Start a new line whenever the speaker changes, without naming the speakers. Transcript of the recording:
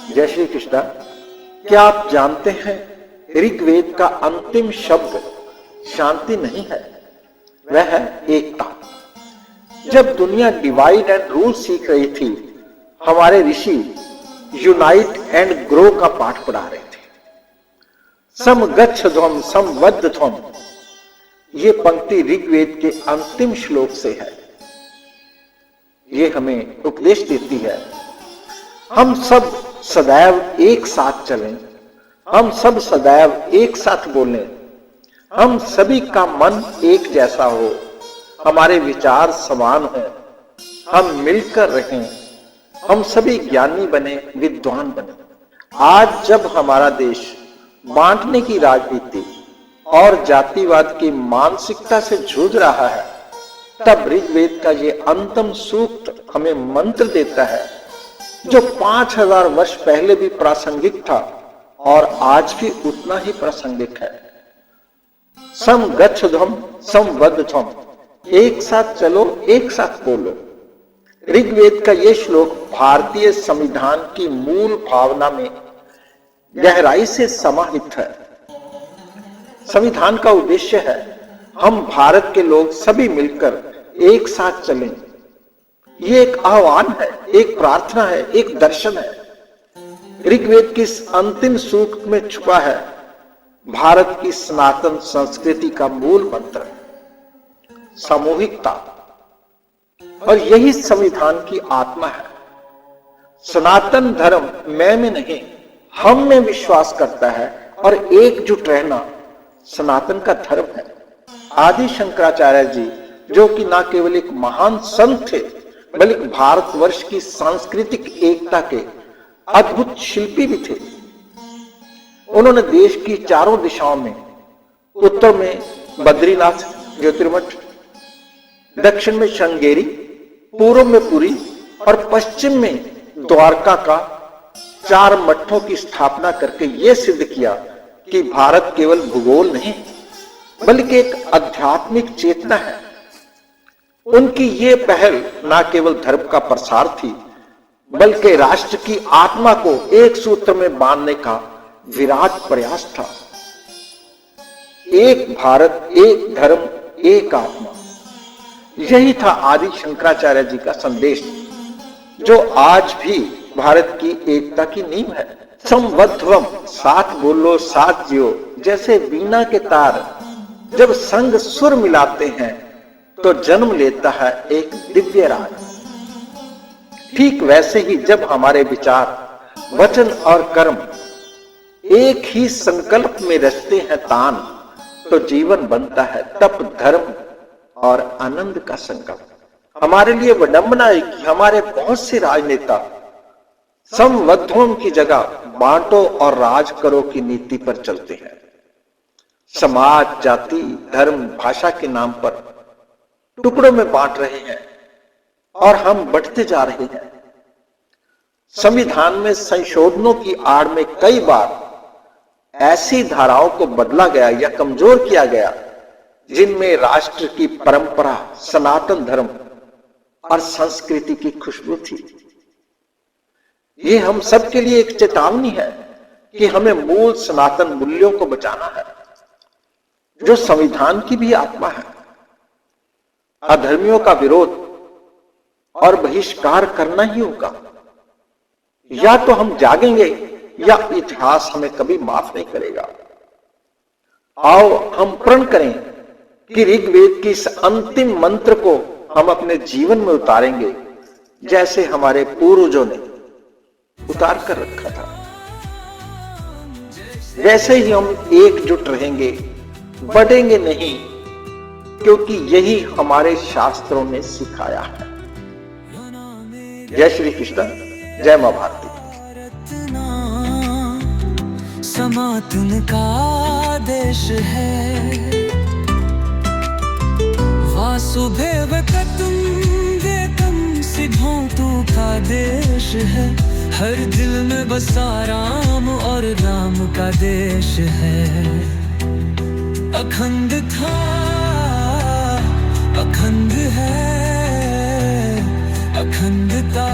जय श्री कृष्णा। क्या आप जानते हैं ऋग्वेद का अंतिम शब्द शांति नहीं है, वह है एकता। जब दुनिया डिवाइड एंड रूल सीख रही थी, हमारे ऋषि यूनाइट एंड ग्रो का पाठ पढ़ा रहे थे। सम गच्छध्वम सम वद्धध्वम, ये पंक्ति ऋग्वेद के अंतिम श्लोक से है। ये हमें उपदेश देती है हम सब सदैव एक साथ चलें, हम सब सदैव एक साथ बोलें, हम सभी का मन एक जैसा हो, हमारे विचार समान हो, हम मिलकर रहें, हम सभी ज्ञानी बने, विद्वान बने। आज जब हमारा देश बांटने की राजनीति और जातिवाद की मानसिकता से जूझ रहा है, तब ऋग्वेद का ये अंतिम सूक्त हमें मंत्र देता है जो 5000 वर्ष पहले भी प्रासंगिक था और आज भी उतना ही प्रासंगिक है। सम गच्छध्वम सम वद्धध्वम, एक साथ चलो, एक साथ बोलो। ऋग्वेद का यह श्लोक भारतीय संविधान की मूल भावना में गहराई से समाहित है। संविधान का उद्देश्य है हम भारत के लोग सभी मिलकर एक साथ चलें। ये एक आह्वान है, एक प्रार्थना है, एक दर्शन है। ऋग्वेद की इस अंतिम सूक्त में छुपा है भारत की सनातन संस्कृति का मूल मंत्र, सामूहिकता। और यही संविधान की आत्मा है। सनातन धर्म मैं में नहीं, हम में विश्वास करता है और एकजुट रहना सनातन का धर्म है। आदि शंकराचार्य जी, जो कि न केवल एक महान संत थे बल्कि भारतवर्ष की सांस्कृतिक एकता के अद्भुत शिल्पी भी थे। उन्होंने देश की चारों दिशाओं में, उत्तर में बद्रीनाथ ज्योतिर्मठ, दक्षिण में श्रृंगेरी, पूर्व में पुरी और पश्चिम में द्वारका का 4 मठों की स्थापना करके यह सिद्ध किया कि भारत केवल भूगोल नहीं बल्कि एक आध्यात्मिक चेतना है। उनकी ये पहल न केवल धर्म का प्रसार थी बल्कि राष्ट्र की आत्मा को एक सूत्र में बांधने का विराट प्रयास था। एक भारत, एक धर्म, एक आत्मा, यही था आदि शंकराचार्य जी का संदेश, जो आज भी भारत की एकता की नींव है। संवद्धवम, साथ बोलो, साथ जियो। जैसे वीणा के तार जब संग सुर मिलाते हैं तो जन्म लेता है एक दिव्य राग। ठीक वैसे ही जब हमारे विचार, वचन और कर्म एक ही संकल्प में रचते हैं तान, तो जीवन बनता है तप, धर्म और आनंद का संकल्प। हमारे लिए विडंबना है कि हमारे बहुत से राजनेता संवद्धों की जगह बांटो और राज करो की नीति पर चलते हैं। समाज, जाति, धर्म, भाषा के नाम पर टुकड़ों में बांट रहे हैं और हम बढ़ते जा रहे हैं। संविधान में संशोधनों की आड़ में कई बार ऐसी धाराओं को बदला गया या कमजोर किया गया जिनमें राष्ट्र की परंपरा, सनातन धर्म और संस्कृति की खुशबू थी। ये हम सब के लिए एक चेतावनी है कि हमें मूल सनातन मूल्यों को बचाना है, जो संविधान की भी आत्मा है। अधर्मियों का विरोध और बहिष्कार करना ही होगा। या तो हम जागेंगे या इतिहास हमें कभी माफ नहीं करेगा। आओ हम प्रण करें कि ऋग्वेद की इस अंतिम मंत्र को हम अपने जीवन में उतारेंगे, जैसे हमारे पूर्वजों ने उतार कर रखा था। वैसे ही हम एकजुट रहेंगे, बढ़ेंगे नहीं, क्योंकि यही हमारे शास्त्रों ने सिखाया है। जय श्री कृष्ण, जय मां भारती।
सनातन का देश है, वासुदेव वेदम सिद्धांतों का देश है। हर दिल में बसा राम और राम का देश है। अखंड था, अखंड है, अखंडता